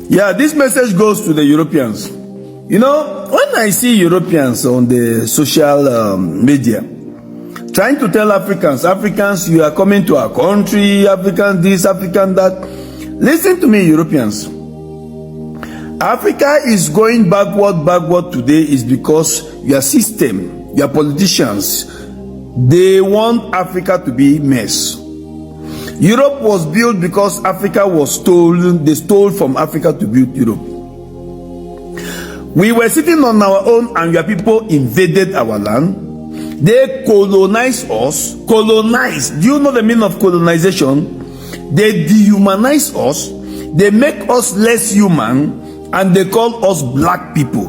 Yeah, this message goes to the Europeans. You know, when I see Europeans on the social media trying to tell Africans, you are coming to our country, African this, African that. Listen to me, Europeans. Africa is going backward today is because your system, your politicians, they want Africa to be mess. Europe was built because Africa was stolen. They stole from Africa to build Europe. We were sitting on our own and your people invaded our land. They colonized us. Colonized. Do you know the meaning of colonization? They dehumanize us. They make us less human. And they call us black people.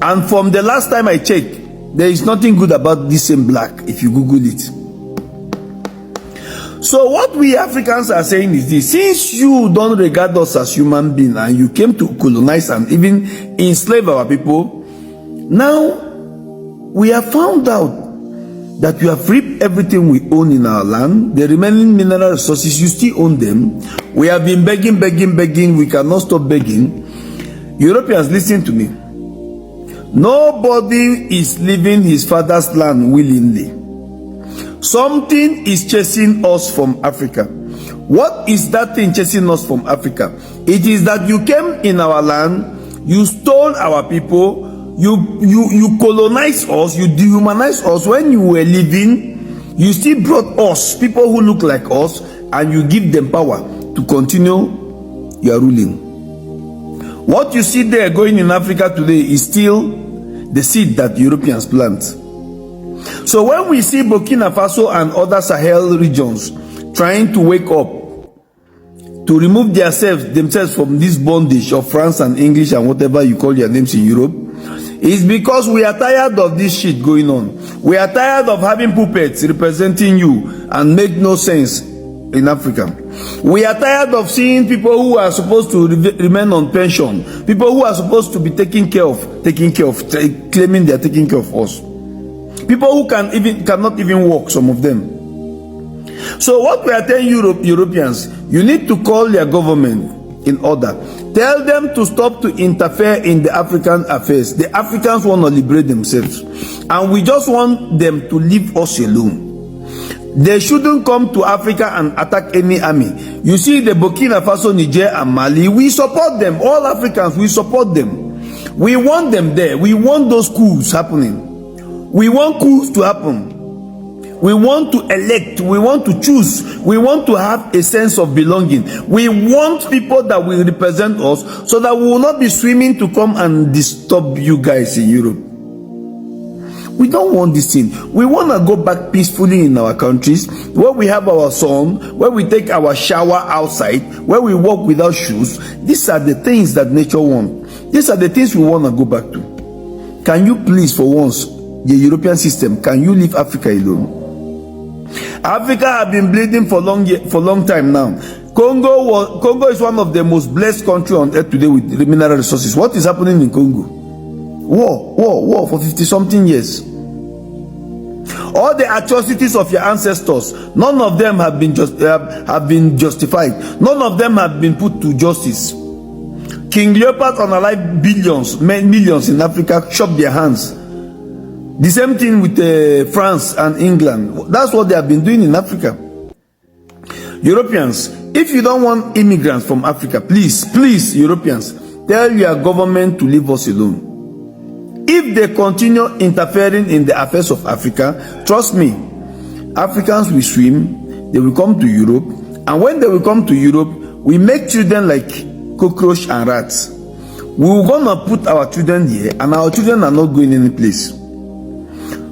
And from the last time I checked, there is nothing good about this same black if you Google it. So what we Africans are saying is this: since you don't regard us as human beings and you came to colonize and even enslave our people, now we have found out that you have reaped everything we own in our land. The remaining mineral resources, you still own them. We have been begging. We cannot stop begging. Europeans, listen to me. Nobody is leaving his father's land willingly. Something is chasing us from Africa. What is that thing chasing us from Africa? It is that you came in our land, you stole our people, you colonized us, you dehumanized us. When you were living, you still brought us, people who look like us, and you give them power to continue your ruling. What you see there going in Africa today is still the seed that Europeans plant. So when we see Burkina Faso and other Sahel regions trying to wake up to remove themselves from this bondage of France and English and whatever you call your names in Europe, it's because we are tired of this shit going on. We are tired of having puppets representing you and make no sense in Africa. We are tired of seeing people who are supposed to remain on pension, people who are supposed to be taking care of, claiming they are taking care of us. People who cannot even walk, some of them. So what we are telling Europeans, you need to call your government in order. Tell them to stop to interfere in the African affairs. The Africans want to liberate themselves. And we just want them to leave us alone. They shouldn't come to Africa and attack any army. You see the Burkina Faso, Niger and Mali, we support them. All Africans, we support them. We want them there. We want those coups happening. We want coups to happen. We want to elect. We want to choose. We want to have a sense of belonging. We want people that will represent us so that we will not be swimming to come and disturb you guys in Europe. We don't want this thing. We want to go back peacefully in our countries, where we have our sun, where we take our shower outside, where we walk without shoes. These are the things that nature wants. These are the things we want to go back to. Can you please, for once, the European system, can you leave Africa alone? Africa have been bleeding for long time now. Congo is one of the most blessed countries on earth today with mineral resources. What is happening in Congo? War for 50-something years. All the atrocities of your ancestors, none of them have been justified. None of them have been put to justice. King Leopold unalive millions in Africa, chop their hands. The same thing with France and England. That's what they have been doing in Africa. Europeans, if you don't want immigrants from Africa, please, Europeans, tell your government to leave us alone. If they continue interfering in the affairs of Africa, trust me, Africans will swim, they will come to Europe, and when they will come to Europe, we make children like cockroach and rats. We will gonna put our children here, and our children are not going any place.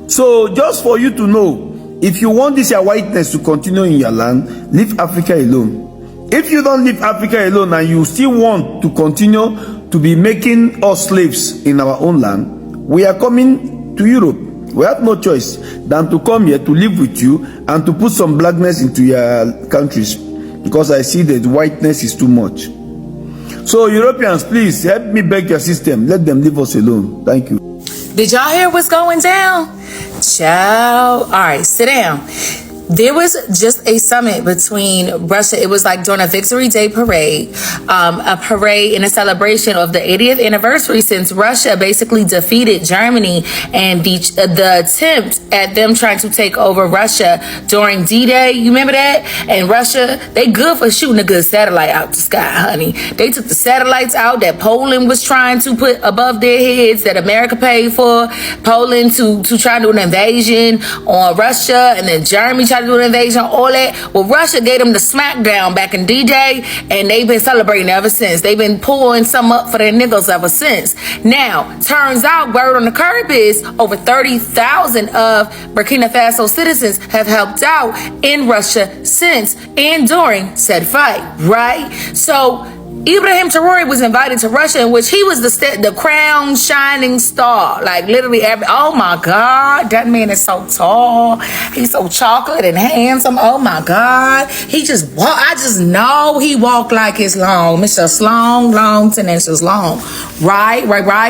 So just for you to know, if you want this your whiteness to continue in your land, leave Africa alone. If you don't leave Africa alone and you still want to continue to be making us slaves in our own land, we are coming to Europe. We have no choice than to come here to live with you and to put some blackness into your countries, because I see that whiteness is too much. So Europeans, please help me beg your system. Let them leave us alone. Thank you. Did y'all hear what's going down? Child. All right, sit down. there was just a summit between Russia. It was like during a Victory Day parade, a parade in a celebration of the 80th anniversary since Russia basically defeated Germany and the attempt at them trying to take over Russia during D-Day. You remember that? And Russia, they good for shooting a good satellite out the sky, honey. They took the satellites out that Poland was trying to put above their heads that America paid for. Poland to try to do an invasion on Russia, and then Germany tried to do an invasion, all that. Well, Russia gave them the smackdown back in D-Day, and they've been celebrating ever since. They've been pulling some up for their niggas ever since. Now, turns out, word on the curb is over 30,000 of Burkina Faso citizens have helped out in Russia since and during said fight, right? So Ibrahim Traore was invited to Russia, in which he was the crown shining star. Like literally oh my God, that man is so tall. He's so chocolate and handsome. Oh my God. I just know he walked like it's long. Mr. Slong, long, 10 inches long. Right.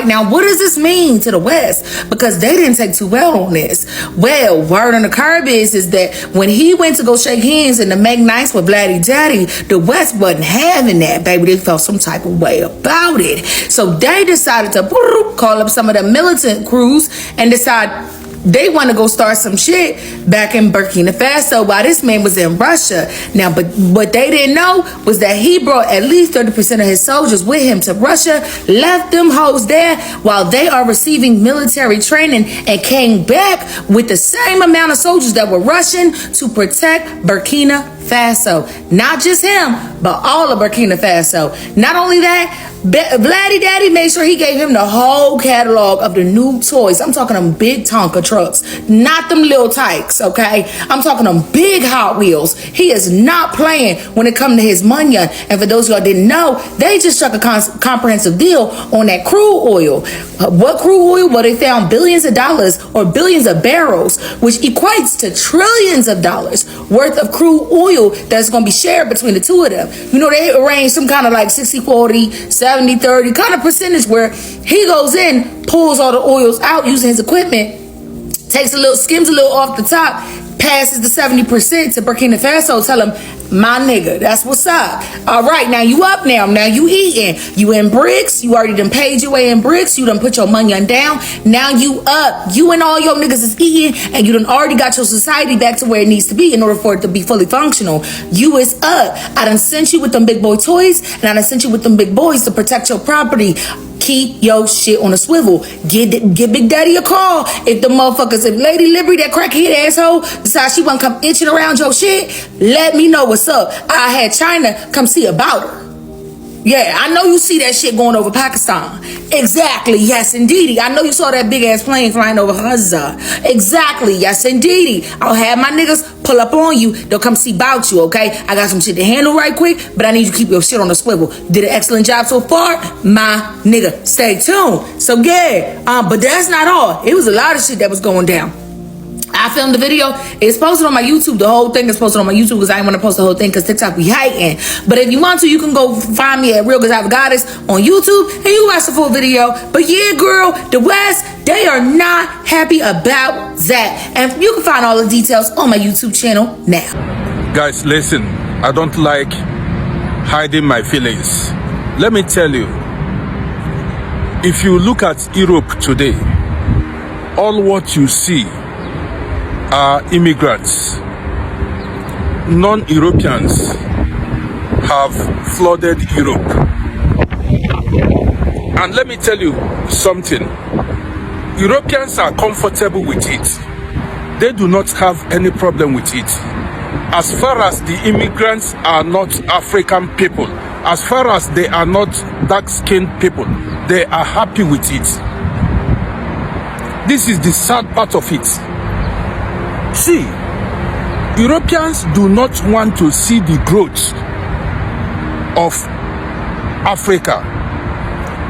Now, what does this mean to the West? Because they didn't take too well on this. Well, word on the curb is that when he went to go shake hands and to make nice with Vladdy Daddy, the West wasn't having that, baby. They felt some type of way about it. So they decided to call up some of the militant crews and decide they want to go start some shit back in Burkina Faso while this man was in Russia. Now, but what they didn't know was that he brought at least 30% of his soldiers with him to Russia, left them hoes there while they are receiving military training, and came back with the same amount of soldiers that were Russian to protect Burkina Faso. Not just him, but all of Burkina Faso. Not only that, Vladdy Daddy made sure he gave him the whole catalog of the new toys. I'm talking them big Tonka trucks, not them little tykes, okay? I'm talking them big Hot Wheels. He is not playing when it comes to his money. And for those of y'all didn't know, they just struck a comprehensive deal on that crude oil. What crude oil? Well, they found billions of dollars or billions of barrels, which equates to trillions of dollars worth of crude oil that's going to be shared between the two of them. You know, they arranged some kind of like 60-40, 70-30 kind of percentage where he goes in, pulls all the oils out using his equipment, skims a little off the top, passes the 70% to Burkina Faso, tell him, my nigga, that's what's up. All right, now you up now. Now you eating. You in bricks. You already done paid your way in bricks. You done put your money on down. Now you up. You and all your niggas is eating, and you done already got your society back to where it needs to be in order for it to be fully functional. You is up. I done sent you with them big boy toys, and I done sent you with them big boys to protect your property. Keep your shit on a swivel. Give Big Daddy a call. If Lady Liberty, that crackhead asshole, decides she want to come itching around your shit, let me know what's up. I had China come see about her. Yeah, I know you see that shit going over Pakistan. Exactly, yes indeedy. I know you saw that big ass plane flying over Gaza. Exactly, yes indeedy. I'll have my niggas pull up on you. They'll come see about you, okay? I got some shit to handle right quick, but I need you to keep your shit on the swivel. Did an excellent job so far, my nigga. Stay tuned. So yeah, but that's not all. It was a lot of shit that was going down. I filmed the video. It's posted on my YouTube. The whole thing is posted on my YouTube because I didn't want to post the whole thing because TikTok be hating. But if you want to, you can go find me at Real Gazava Goddess on YouTube and you watch the full video. But yeah, girl, the West, they are not happy about that. And you can find all the details on my YouTube channel now. Guys, listen, I don't like hiding my feelings. Let me tell you, if you look at Europe today, all what you see are immigrants. Non-Europeans have flooded Europe. And let me tell you something. Europeans are comfortable with it. They do not have any problem with it. As far as the immigrants are not African people, as far as they are not dark-skinned people, they are happy with it. This is the sad part of it. See, Europeans do not want to see the growth of Africa.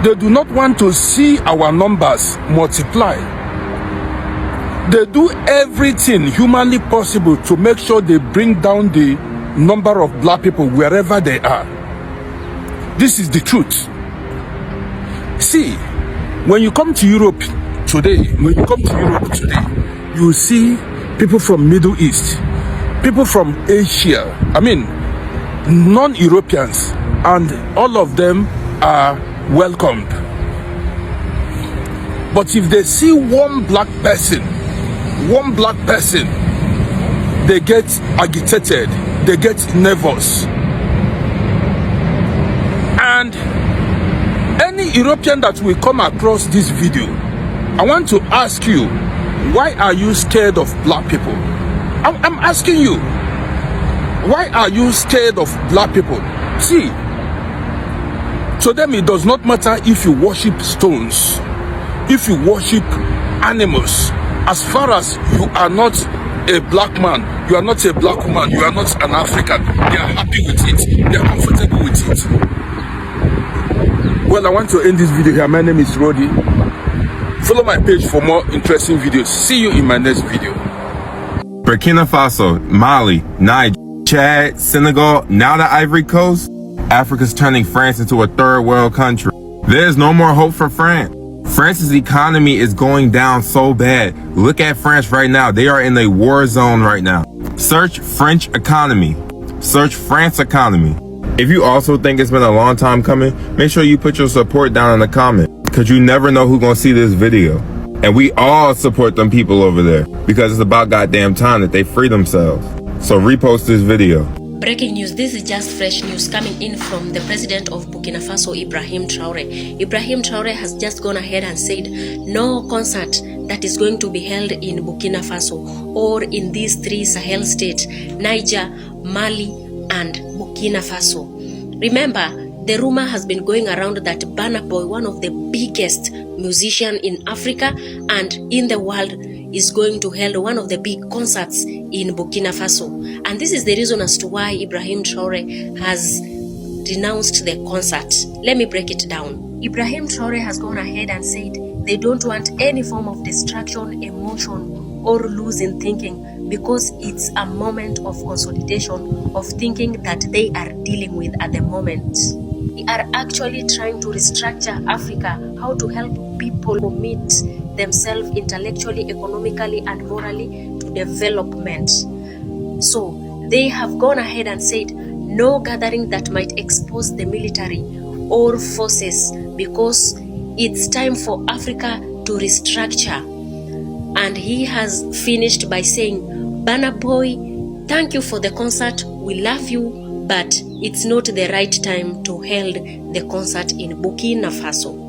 They do not want to see our numbers multiply. They do everything humanly possible to make sure they bring down the number of black people wherever they are. This is the truth. See, when you come to Europe today, you see people from Middle East, people from Asia, I mean, non-Europeans, and all of them are welcomed. But if they see one black person, they get agitated, they get nervous. And any European that will come across this video, I want to ask you, why are you scared of black people? I'm asking you, why are you scared of black people? See, to them it does not matter if you worship stones, if you worship animals, as far as you are not a black man, you are not a black woman, you are not an African, they are happy with it, they are comfortable with it. Well, I want to end this video here. My name is Rodi. Follow my page for more interesting videos. See you in my next video. Burkina Faso, Mali, Niger, Chad, Senegal, now the Ivory Coast. Africa's turning France into a third world country. There's no more hope for France. France's economy is going down so bad. Look at France right now. They are in a war zone right now. Search French economy. Search France economy. If you also think it's been a long time coming, make sure you put your support down in the comment, because you never know who's gonna see this video. And we all support them people over there, because it's about goddamn time that they free themselves. So repost this video. Breaking news, this is just fresh news coming in from the president of Burkina Faso, Ibrahim Traore. Ibrahim Traore has just gone ahead and said no concert that is going to be held in Burkina Faso or in these three Sahel states, Niger, Mali, and Burkina Faso. Remember, the rumor has been going around that Burna Boy, one of the biggest musicians in Africa and in the world, is going to hold one of the big concerts in Burkina Faso. And this is the reason as to why Ibrahim Traore has denounced the concert. Let me break it down. Ibrahim Traore has gone ahead and said they don't want any form of distraction, emotion, or losing thinking, because it's a moment of consolidation of thinking that they are dealing with at the moment. We are actually trying to restructure Africa, how to help people commit themselves intellectually, economically, and morally to development. So they have gone ahead and said no gathering that might expose the military or forces, because it's time for Africa to restructure. And he has finished by saying, Burna Boy, thank you for the concert, we love you, but it's not the right time to hold the concert in Burkina Faso.